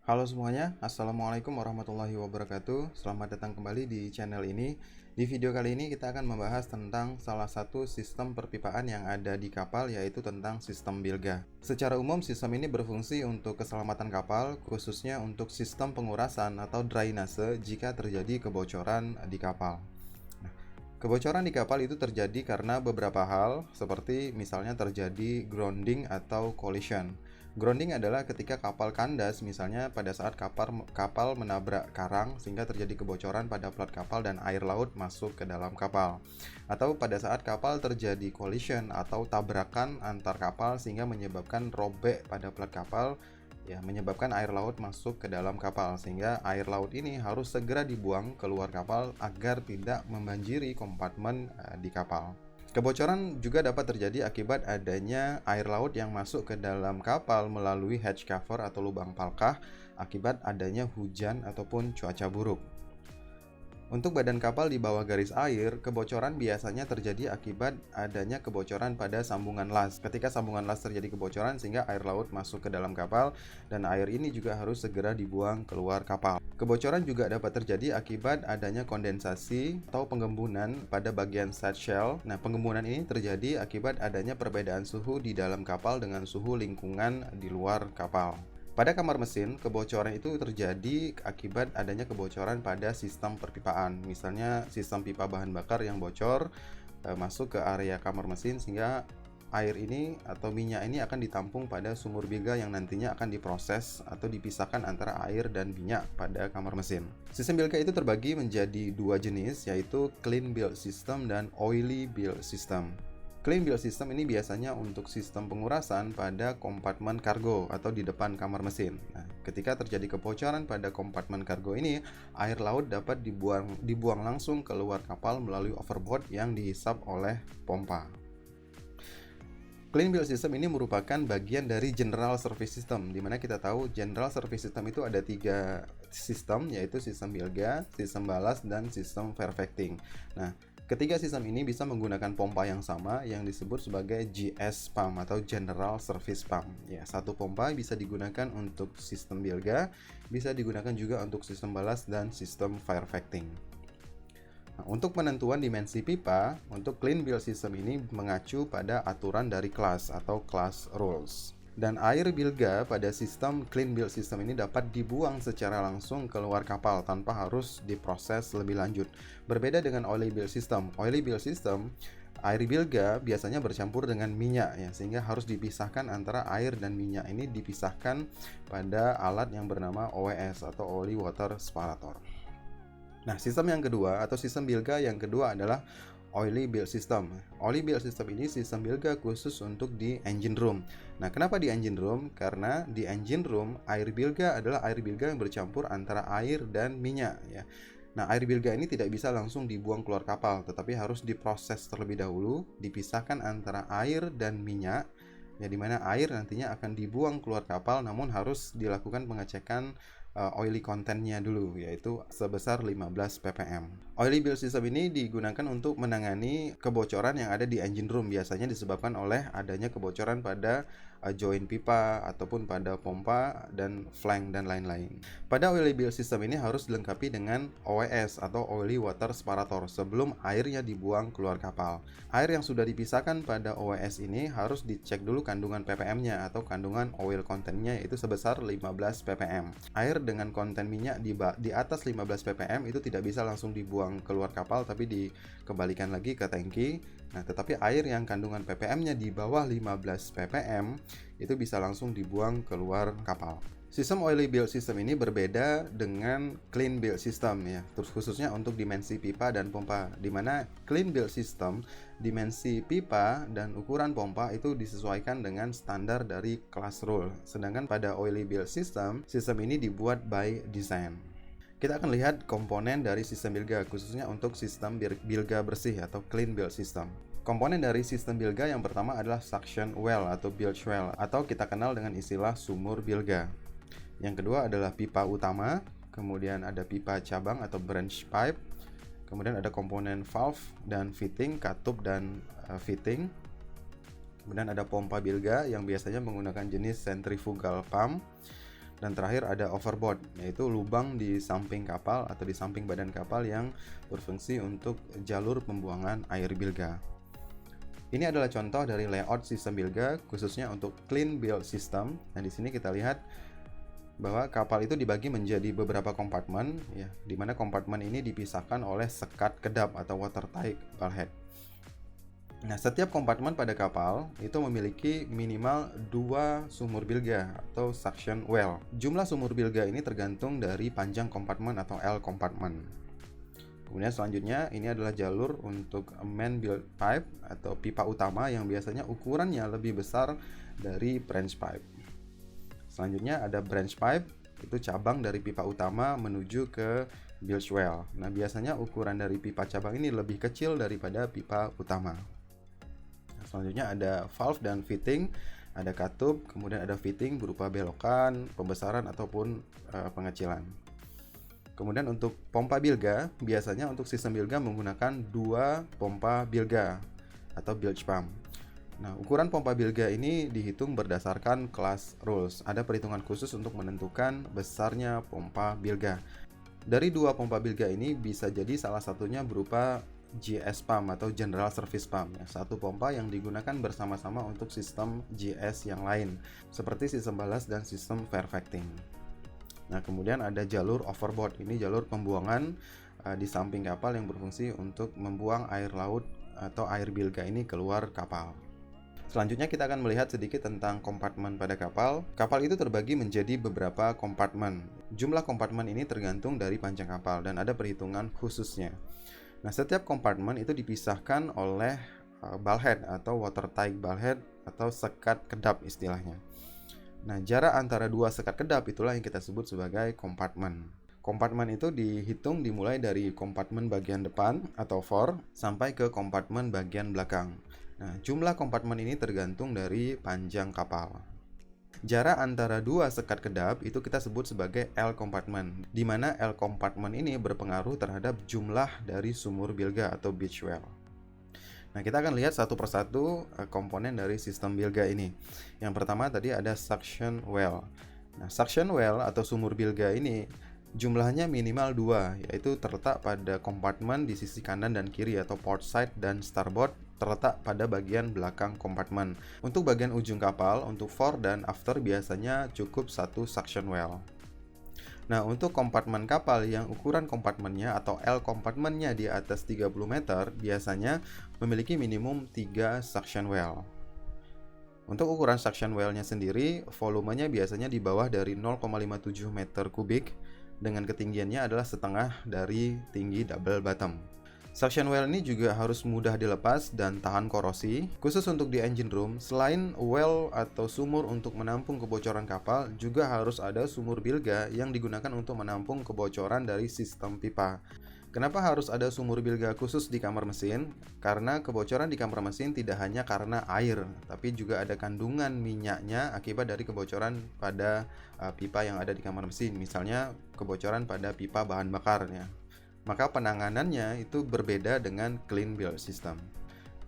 Halo semuanya, Assalamualaikum warahmatullahi wabarakatuh. Selamat datang kembali di channel ini. Di video kali ini kita akan membahas tentang salah satu sistem perpipaan yang ada di kapal, yaitu tentang sistem bilga. Secara umum, sistem ini berfungsi untuk keselamatan kapal, khususnya untuk sistem pengurasan atau drainase jika terjadi kebocoran di kapal. Kebocoran di kapal itu terjadi karena beberapa hal, seperti misalnya terjadi grounding atau collision. Grounding adalah ketika kapal kandas, misalnya pada saat kapal menabrak karang sehingga terjadi kebocoran pada plat kapal dan air laut masuk ke dalam kapal. Atau pada saat kapal terjadi collision atau tabrakan antar kapal sehingga menyebabkan robek pada plat kapal, ya, menyebabkan air laut masuk ke dalam kapal, sehingga air laut ini harus segera dibuang keluar kapal agar tidak membanjiri kompartemen di kapal. Kebocoran juga dapat terjadi akibat adanya air laut yang masuk ke dalam kapal melalui hatch cover atau lubang palkah akibat adanya hujan ataupun cuaca buruk. Untuk badan kapal di bawah garis air, kebocoran biasanya terjadi akibat adanya kebocoran pada sambungan las. Ketika sambungan las terjadi kebocoran sehingga air laut masuk ke dalam kapal dan air ini juga harus segera dibuang keluar kapal. Kebocoran juga dapat terjadi akibat adanya kondensasi atau penggembunan pada bagian side shell. Nah, penggembunan ini terjadi akibat adanya perbedaan suhu di dalam kapal dengan suhu lingkungan di luar kapal. Pada kamar mesin, kebocoran itu terjadi akibat adanya kebocoran pada sistem perpipaan. Misalnya sistem pipa bahan bakar yang bocor masuk ke area kamar mesin sehingga air ini atau minyak ini akan ditampung pada sumur bilga yang nantinya akan diproses atau dipisahkan antara air dan minyak pada kamar mesin. Sistem bilga itu terbagi menjadi dua jenis, yaitu clean bilge system dan oily bilge system. Clean bilge system ini biasanya untuk sistem pengurasan pada kompartemen kargo atau di depan kamar mesin. Nah, ketika terjadi kebocoran pada kompartemen kargo ini, air laut dapat dibuang langsung keluar kapal melalui overboard yang dihisap oleh pompa. Clean bilge system ini merupakan bagian dari general service system, di mana kita tahu general service system itu ada tiga sistem, yaitu sistem bilga, sistem balas, dan sistem perfecting. Nah, ketiga sistem ini bisa menggunakan pompa yang sama yang disebut sebagai GS pump atau General Service Pump. Ya, satu pompa bisa digunakan untuk sistem bilga, bisa digunakan juga untuk sistem balas dan sistem firefighting. Nah, untuk penentuan dimensi pipa, untuk clean bilge system ini mengacu pada aturan dari kelas atau class rules. Dan air bilga pada sistem clean bilge system ini dapat dibuang secara langsung keluar kapal tanpa harus diproses lebih lanjut. Berbeda dengan oily bilge system. Oily bilge system, air bilga biasanya bercampur dengan minyak, ya, sehingga harus dipisahkan antara air dan minyak ini dipisahkan pada alat yang bernama OWS atau oily water separator. Nah, sistem yang kedua atau sistem bilga yang kedua adalah oily bilge system. Oily bilge system ini sistem bilga khusus untuk di engine room. Nah, kenapa di engine room? Karena di engine room air bilga adalah air bilga yang bercampur antara air dan minyak, ya. Nah, air bilga ini tidak bisa langsung dibuang keluar kapal, tetapi harus diproses terlebih dahulu, dipisahkan antara air dan minyak, ya, dimana air nantinya akan dibuang keluar kapal, namun harus dilakukan pengecekan oily contentnya dulu, yaitu sebesar 15 ppm. Oily bilge system ini digunakan untuk menangani kebocoran yang ada di engine room, biasanya disebabkan oleh adanya kebocoran pada join pipa ataupun pada pompa dan flank dan lain-lain. Pada oily bilge system ini harus dilengkapi dengan OWS atau oily water separator sebelum airnya dibuang keluar kapal. Air yang sudah dipisahkan pada OWS ini harus dicek dulu kandungan ppm-nya atau kandungan oil content-nya, yaitu sebesar 15 ppm. Air dengan konten minyak di atas 15 ppm itu tidak bisa langsung dibuang keluar kapal, tapi dikembalikan lagi ke tangki. Nah, tetapi air yang kandungan ppm-nya di bawah 15 ppm itu bisa langsung dibuang keluar kapal. Sistem oily bilge system ini berbeda dengan clean bilge system, ya, terus khususnya untuk dimensi pipa dan pompa, di mana clean bilge system dimensi pipa dan ukuran pompa itu disesuaikan dengan standar dari class rule. Sedangkan pada oily bilge system, sistem ini dibuat by design. Kita akan lihat komponen dari sistem bilga, khususnya untuk sistem bilga bersih atau clean bilge system. Komponen dari sistem bilga yang pertama adalah suction well atau bilge well, atau kita kenal dengan istilah sumur bilga. Yang kedua adalah pipa utama, kemudian ada pipa cabang atau branch pipe, kemudian ada komponen valve dan fitting, katup dan fitting. Kemudian ada pompa bilga yang biasanya menggunakan jenis centrifugal pump. Dan terakhir ada overboard, yaitu lubang di samping kapal atau di samping badan kapal yang berfungsi untuk jalur pembuangan air bilga. Ini adalah contoh dari layout sistem bilga khususnya untuk clean build system. Nah, di sini kita lihat bahwa kapal itu dibagi menjadi beberapa kompartemen, ya, di mana kompartemen ini dipisahkan oleh sekat kedap atau watertight bulkhead. Nah, setiap kompartemen pada kapal itu memiliki minimal 2 sumur bilga atau suction well. Jumlah sumur bilga ini tergantung dari panjang kompartemen atau L kompartemen. Kemudian selanjutnya ini adalah jalur untuk main build pipe atau pipa utama yang biasanya ukurannya lebih besar dari branch pipe. Selanjutnya ada branch pipe, itu cabang dari pipa utama menuju ke bilge well. Nah, biasanya ukuran dari pipa cabang ini lebih kecil daripada pipa utama. Selanjutnya ada valve dan fitting, ada katup, kemudian ada fitting berupa belokan, pembesaran ataupun pengecilan. Kemudian untuk pompa bilga, biasanya untuk sistem bilga menggunakan 2 pompa bilga atau bilge pump. Nah, ukuran pompa bilga ini dihitung berdasarkan class rules. Ada perhitungan khusus untuk menentukan besarnya pompa bilga. Dari 2 pompa bilga ini bisa jadi salah satunya berupa GS pump atau General Service Pump, ya, satu pompa yang digunakan bersama-sama untuk sistem GS yang lain seperti sistem balas dan sistem perfecting. Nah, kemudian ada jalur overboard. Ini jalur pembuangan di samping kapal yang berfungsi untuk membuang air laut atau air bilga ini keluar kapal. Selanjutnya kita akan melihat sedikit tentang kompartemen pada kapal. Kapal itu terbagi menjadi beberapa kompartemen. Jumlah kompartemen ini tergantung dari panjang kapal dan ada perhitungan khususnya. Nah, setiap kompartemen itu dipisahkan oleh bulkhead atau watertight bulkhead atau sekat kedap istilahnya. Nah, jarak antara 2 sekat kedap itulah yang kita sebut sebagai kompartemen. Kompartemen itu dihitung dimulai dari kompartemen bagian depan atau fore sampai ke kompartemen bagian belakang. Nah, jumlah kompartemen ini tergantung dari panjang kapal. Jarak antara 2 sekat kedap itu kita sebut sebagai L compartment, di mana L compartment ini berpengaruh terhadap jumlah dari sumur bilga atau bilge well. Nah, kita akan lihat satu persatu komponen dari sistem bilga ini. Yang pertama tadi ada suction well. Nah, suction well atau sumur bilga ini jumlahnya minimal 2, yaitu terletak pada kompartemen di sisi kanan dan kiri atau port side dan starboard terletak pada bagian belakang kompartemen. Untuk bagian ujung kapal, untuk fore dan after biasanya cukup 1 suction well. Nah, untuk kompartemen kapal yang ukuran kompartemennya atau L kompartemennya di atas 30 meter biasanya memiliki minimum 3 suction well. Untuk ukuran suction well-nya sendiri, volumenya biasanya di bawah dari 0,57 meter kubik dengan ketinggiannya adalah setengah dari tinggi double bottom. Suction well ini juga harus mudah dilepas dan tahan korosi. Khusus untuk di engine room, selain well atau sumur untuk menampung kebocoran kapal, juga harus ada sumur bilga yang digunakan untuk menampung kebocoran dari sistem pipa. Kenapa harus ada sumur bilga khusus di kamar mesin? Karena kebocoran di kamar mesin tidak hanya karena air, tapi juga ada kandungan minyaknya akibat dari kebocoran pada pipa yang ada di kamar mesin. Misalnya kebocoran pada pipa bahan bakarnya. Maka penanganannya itu berbeda dengan clean build system.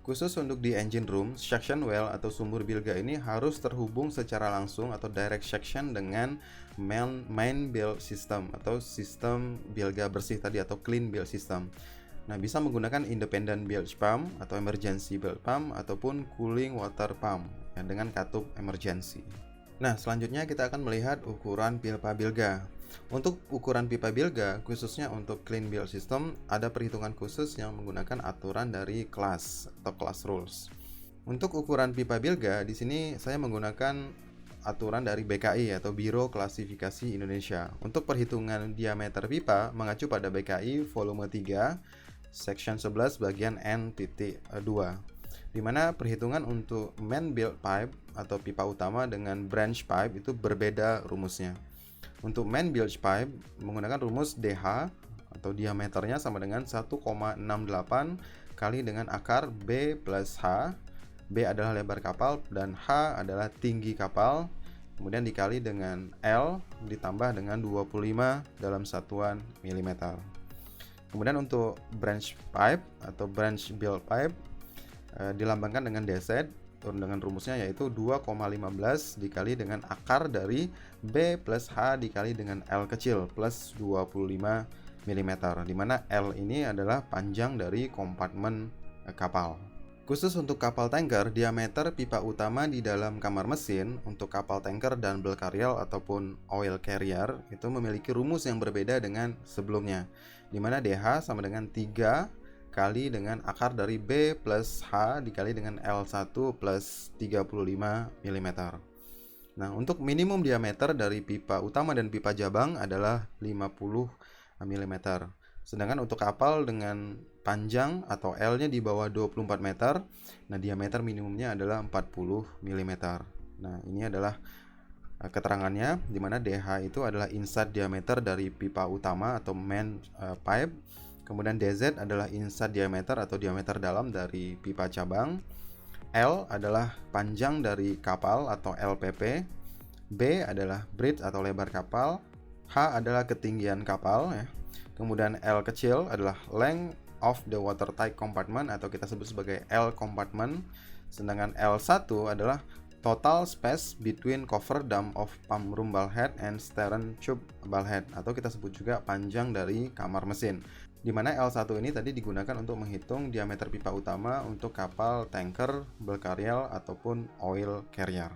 Khusus untuk di engine room, suction well atau sumur bilga ini harus terhubung secara langsung atau direct suction dengan main build system atau sistem bilga bersih tadi atau clean build system. Nah, bisa menggunakan independent bilge pump atau emergency bilge pump ataupun cooling water pump ya, dengan katup emergency. Nah, selanjutnya kita akan melihat ukuran pipa bilga. Untuk ukuran pipa bilga, khususnya untuk clean build system, ada perhitungan khusus yang menggunakan aturan dari class atau class rules. Untuk ukuran pipa bilga, di sini saya menggunakan aturan dari BKI atau Biro Klasifikasi Indonesia. Untuk perhitungan diameter pipa mengacu pada BKI volume 3, section 11 bagian N.2. Di mana perhitungan untuk main build pipe atau pipa utama dengan branch pipe itu berbeda rumusnya. Untuk main bilge pipe menggunakan rumus DH atau diameternya sama dengan 1,68 kali dengan akar B plus H. B adalah lebar kapal dan H adalah tinggi kapal. Kemudian dikali dengan L ditambah dengan 25 dalam satuan milimeter. Kemudian untuk branch pipe atau branch build pipe dilambangkan dengan DZ. turun dengan rumusnya, yaitu 2,15 dikali dengan akar dari B plus H dikali dengan L kecil plus 25 mm, di mana L ini adalah panjang dari kompartemen kapal. Khusus untuk kapal tanker, diameter pipa utama di dalam kamar mesin untuk kapal tanker dan bulk carrier ataupun oil carrier itu memiliki rumus yang berbeda dengan sebelumnya, di mana DH sama dengan 3 kali dengan akar dari B plus H dikali dengan L1 plus 35 mm. Nah, untuk minimum diameter dari pipa utama dan pipa jabang adalah 50 mm. Sedangkan untuk kapal dengan panjang atau L-nya di bawah 24 meter, nah diameter minimumnya adalah 40 mm. Nah, ini adalah keterangannya, di mana DH itu adalah inside diameter dari pipa utama atau main pipe. Kemudian DZ adalah inside diameter atau diameter dalam dari pipa cabang. L adalah panjang dari kapal atau LPP. B adalah breadth atau lebar kapal. H adalah ketinggian kapal ya. Kemudian L kecil adalah length of the watertight compartment atau kita sebut sebagai L compartment. Sedangkan L1 adalah total space between cover dam of pump room bulkhead and stern tube bulkhead atau kita sebut juga panjang dari kamar mesin. Di mana L1 ini tadi digunakan untuk menghitung diameter pipa utama untuk kapal tanker, bulk carrier ataupun oil carrier.